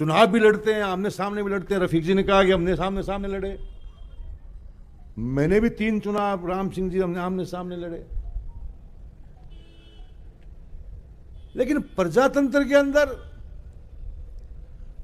चुनाव भी लड़ते हैं, आमने सामने भी लड़ते हैं। रफीक जी ने कहा कि हमने सामने सामने लड़े। मैंने भी 3 चुनाव, राम सिंह जी, हमने आमने सामने लड़े। लेकिन प्रजातंत्र के अंदर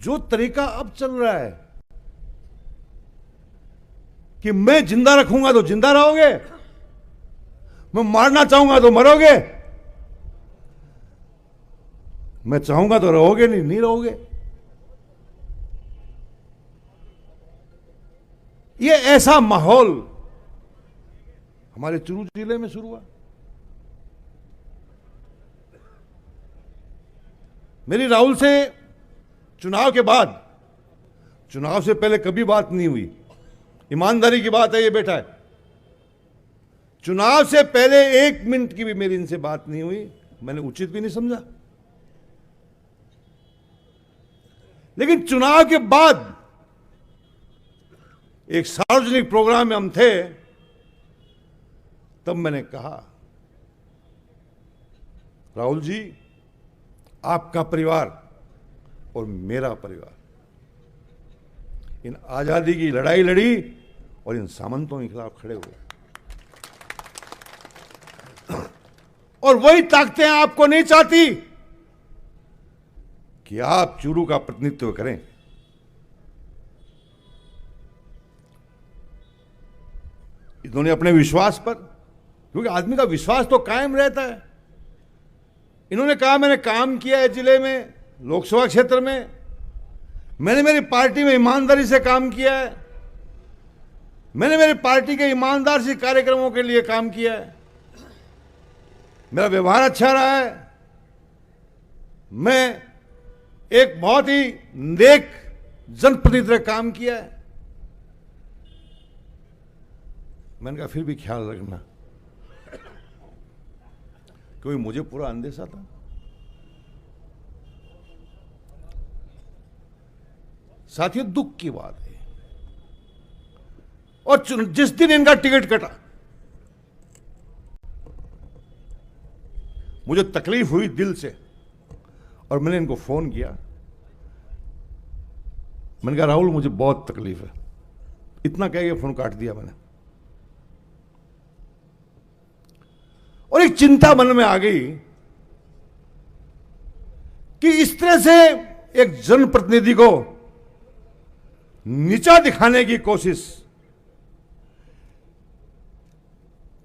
जो तरीका अब चल रहा है कि मैं जिंदा रखूंगा तो जिंदा रहोगे, मैं मारना चाहूंगा तो मरोगे, मैं चाहूंगा तो रहोगे, नहीं रहोगे। ये ऐसा माहौल हमारे चुरू जिले में शुरू हुआ। मेरी राहुल से चुनाव के बाद, चुनाव से पहले कभी बात नहीं हुई, ईमानदारी की बात है, ये बेटा है। चुनाव से पहले 1 मिनट की भी मेरी इनसे बात नहीं हुई, मैंने उचित भी नहीं समझा। लेकिन चुनाव के बाद एक सार्वजनिक प्रोग्राम में हम थे, तब मैंने कहा, राहुल जी, आपका परिवार और मेरा परिवार इन आजादी की लड़ाई लड़ी और इन सामंतों के खिलाफ खड़े हुए, और वही ताकतें आपको नहीं चाहती कि आप चुरू का प्रतिनिधित्व करें। इन्होंने अपने विश्वास पर, क्योंकि आदमी का विश्वास तो कायम रहता है, इन्होंने कहा मैंने काम किया है जिले में, लोकसभा क्षेत्र में, मैंने मेरी पार्टी में ईमानदारी से काम किया है, मैंने मेरी पार्टी के ईमानदार से कार्यक्रमों के लिए काम किया है, मेरा व्यवहार अच्छा रहा है, मैं एक बहुत ही नेक जनप्रतिनिधि तरह काम किया है। मैंने कहा फिर भी ख्याल रखना, क्योंकि मुझे पूरा अंदेशा था। साथियों, दुख की बात है, और जिस दिन इनका टिकट कटा, मुझे तकलीफ हुई दिल से, और मैंने इनको फोन किया। मैंने कहा राहुल, मुझे बहुत तकलीफ है, इतना कह के फोन काट दिया मैंने। और एक चिंता मन में आ गई कि इस तरह से एक जनप्रतिनिधि को नीचा दिखाने की कोशिश,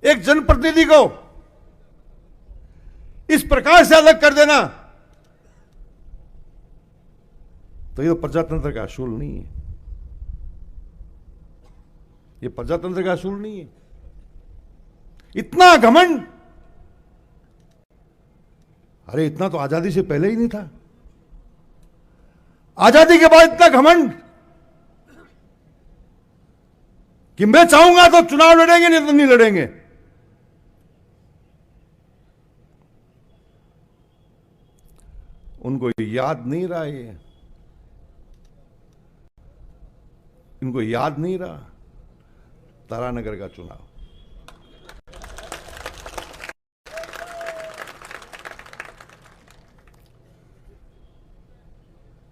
एक जनप्रतिनिधि को इस प्रकार से अलग कर देना, तो ये प्रजातंत्र का असूल नहीं है, ये प्रजातंत्र का असूल नहीं है। इतना घमंड, अरे इतना तो आजादी से पहले ही नहीं था, आजादी के बाद इतना घमंड कि मैं चाहूंगा तो चुनाव लड़ेंगे, नहीं तो नहीं लड़ेंगे। उनको याद नहीं रहा, ये इनको याद नहीं रहा तारानगर का चुनाव।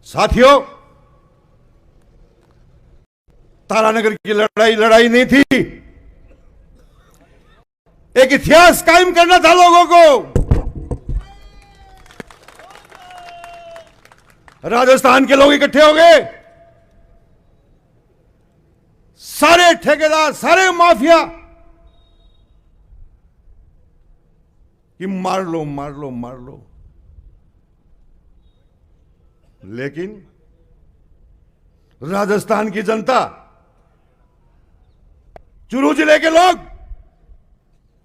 साथियों, तारानगर की लड़ाई नहीं थी, एक इतिहास कायम करना था लोगों को। राजस्थान के लोग इकट्ठे हो गए, सारे ठेकेदार, सारे माफिया, कि मार लो मार लो मार लो। लेकिन राजस्थान की जनता, चुरू जिले के लोग,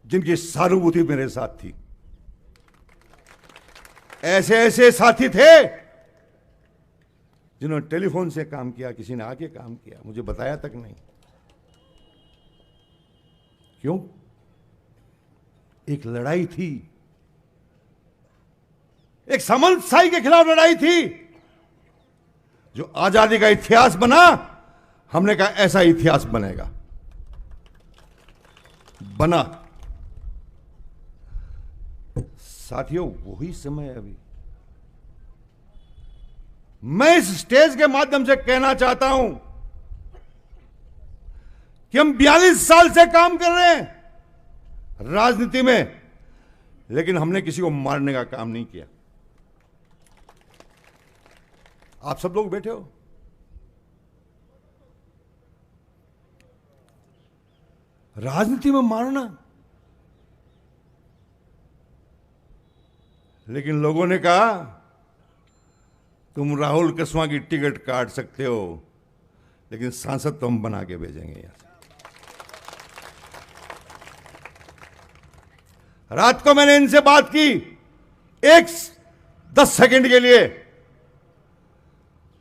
जिनकी सहानुभूति मेरे साथ थी, ऐसे ऐसे साथी थे जिन्होंने टेलीफोन से काम किया, किसी ने आके काम किया, मुझे बताया तक नहीं। क्यों? एक लड़ाई थी, एक सामंतशाही के खिलाफ लड़ाई थी, जो आजादी का इतिहास बना। हमने कहा ऐसा इतिहास बनेगा, बना। साथियों, वही समय अभी मैं इस स्टेज के माध्यम से कहना चाहता हूं कि हम 42 साल से काम कर रहे हैं राजनीति में, लेकिन हमने किसी को मारने का काम नहीं किया। आप सब लोग बैठे हो, राजनीति में मारना, लेकिन लोगों ने कहा तुम राहुल कसवा की टिकट काट सकते हो, लेकिन सांसद तो हम बना के भेजेंगे यहां से। रात को मैंने इनसे बात की 10 सेकंड के लिए,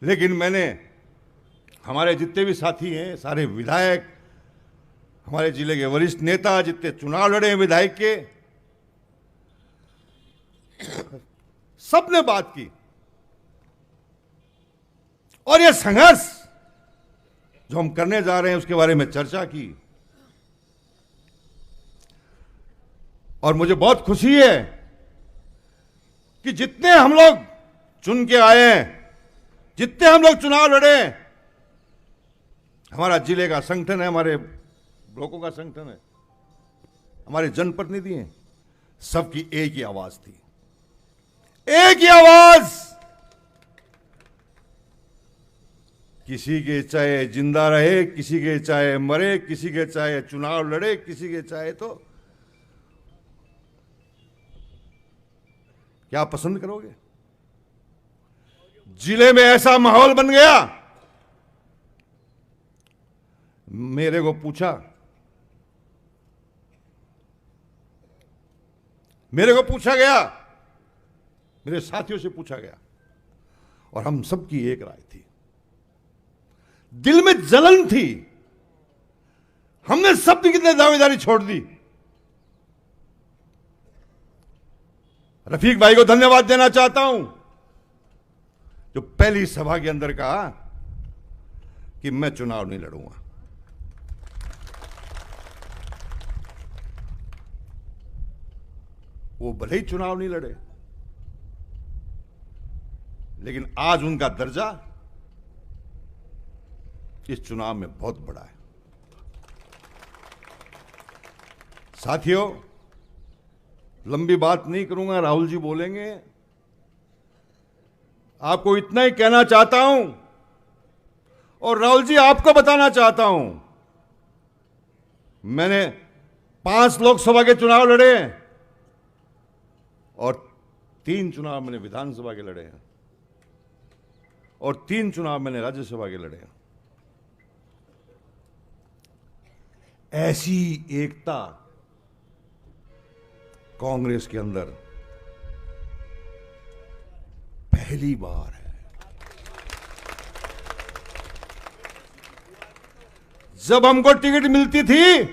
लेकिन मैंने हमारे जितने भी साथी हैं, सारे विधायक, हमारे जिले के वरिष्ठ नेता, जितने चुनाव लड़े हैं विधायक के, सबने बात की और यह संघर्ष जो हम करने जा रहे हैं उसके बारे में चर्चा की। और मुझे बहुत खुशी है कि जितने हम लोग चुन के आए हैं, जितने हम लोग चुनाव लड़े, हमारा जिले का संगठन है, हमारे ब्लॉकों का संगठन है, हमारे जनप्रतिनिधि हैं, सबकी एक ही आवाज थी, एक ही आवाज। किसी के चाहे जिंदा रहे, किसी के चाहे मरे, किसी के चाहे चुनाव लड़े, किसी के चाहे तो क्या पसंद करोगे। जिले में ऐसा माहौल बन गया, मेरे को पूछा, गया, मेरे साथियों से पूछा गया, और हम सबकी एक राय थी, दिल में जलन थी। हमने सब की दावेदारी छोड़ दी। रफीक भाई को धन्यवाद देना चाहता हूं, जो पहली सभा के अंदर कहा कि मैं चुनाव नहीं लड़ूंगा। वो भले ही चुनाव नहीं लड़े, लेकिन आज उनका दर्जा इस चुनाव में बहुत बड़ा है। साथियों, लंबी बात नहीं करूंगा, राहुल जी बोलेंगे। आपको इतना ही कहना चाहता हूं, और राहुल जी आपको बताना चाहता हूं, मैंने 5 लोकसभा के चुनाव लड़े हैं और 3 चुनाव मैंने विधानसभा के लड़े हैं और 3 चुनाव मैंने राज्यसभा के लड़े हैं। ऐसी एकता कांग्रेस के अंदर पहली बार है। जब हमको टिकट मिलती थी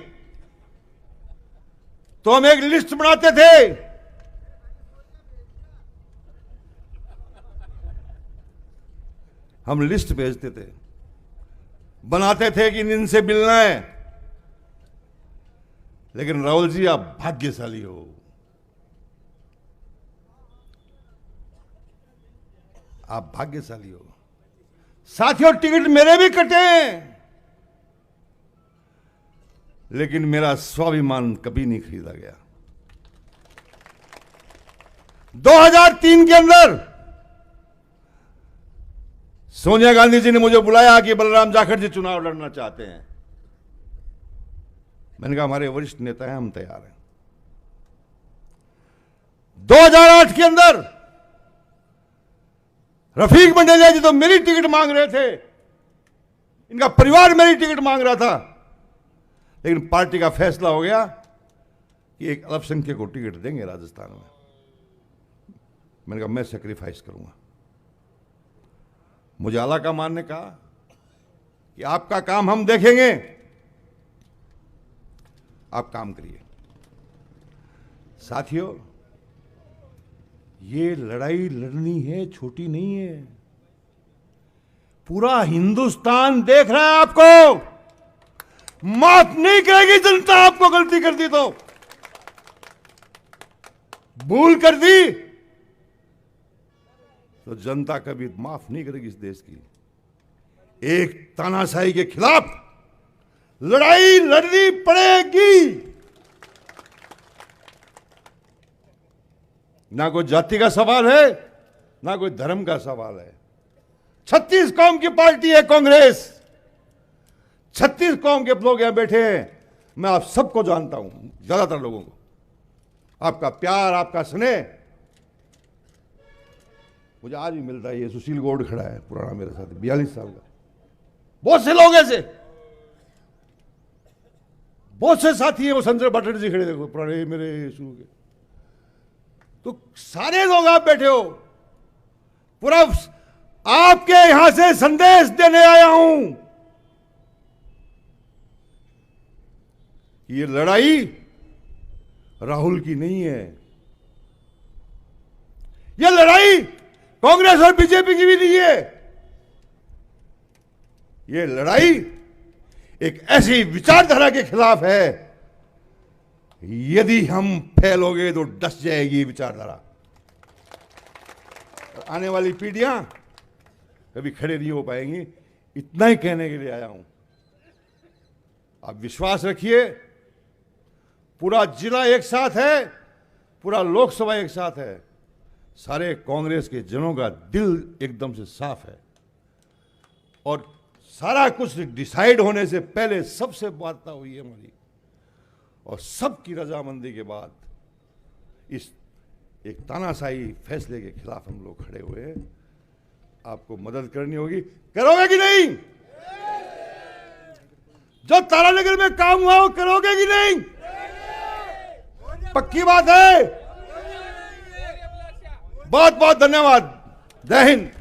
तो हम एक लिस्ट बनाते थे, हम लिस्ट भेजते थे, बनाते थे कि इनसे मिलना है। लेकिन राहुल जी, आप भाग्यशाली हो, आप भाग्यशाली हो। साथियों, टिकट मेरे भी कटे हैं, लेकिन मेरा स्वाभिमान कभी नहीं खरीदा गया। 2003 के अंदर सोनिया गांधी जी ने मुझे बुलाया कि बलराम जाखड़ जी चुनाव लड़ना चाहते हैं। मैंने कहा हमारे वरिष्ठ नेता हैं, हम तैयार हैं। 2008 के अंदर रफीक मंडेलिया जी तो मेरी टिकट मांग रहे थे, इनका परिवार मेरी टिकट मांग रहा था, लेकिन पार्टी का फैसला हो गया कि एक अल्पसंख्यक को टिकट देंगे राजस्थान में। मैंने कहा मैं सेक्रीफाइस करूंगा। मुझे आलाकमान ने कहा कि आपका काम हम देखेंगे, आप काम करिए। साथियों, ये लड़ाई लड़नी है, छोटी नहीं है। पूरा हिंदुस्तान देख रहा है आपको। माफ नहीं करेगी जनता आपको, गलती कर दी तो, भूल कर दी तो जनता कभी माफ नहीं करेगी इस देश की। एक तानाशाही के खिलाफ लड़ाई लड़नी पड़ेगी। ना कोई जाति का सवाल है, ना कोई धर्म का सवाल है। 36 कौम की पार्टी है कांग्रेस। 36 कौम के लोग यहां बैठे हैं। मैं आप सबको जानता हूं, ज्यादातर लोगों को। आपका प्यार, आपका स्नेह मुझे आज भी मिलता है। ये सुशील गौड़ खड़ा है पुराना मेरे साथ, 42 साल का। बहुत से लोग ऐसे, बहुत से साथी है। वो संजय बटन जी खड़े देखो, पुराने मेरे शुरू के। तो सारे लोग आप बैठे हो। पूरा आपके यहां से संदेश देने आया हूं। ये लड़ाई राहुल की नहीं है। ये लड़ाई कांग्रेस और बीजेपी की भी नहीं है। ये लड़ाई एक ऐसी विचारधारा के खिलाफ है, यदि हम फैलोगे तो डस जाएगी विचारधारा। आने वाली पीढ़ियां कभी खड़े नहीं हो पाएंगी। इतना ही कहने के लिए आया हूं। आप विश्वास रखिए, पूरा जिला एक साथ है, पूरा लोकसभा एक साथ है। सारे कांग्रेस के जनों का दिल एकदम से साफ है। और सारा कुछ डिसाइड होने से पहले सबसे वार्ता हुई है हमारी, और सबकी रजामंदी के बाद इस एक तानाशाही फैसले के खिलाफ हम लोग खड़े हुए हैं। आपको मदद करनी होगी, करोगे कि नहीं? जो तारानगर में काम हुआ वो करोगे कि नहीं? पक्की बात है। बहुत बहुत धन्यवाद। जय हिंद।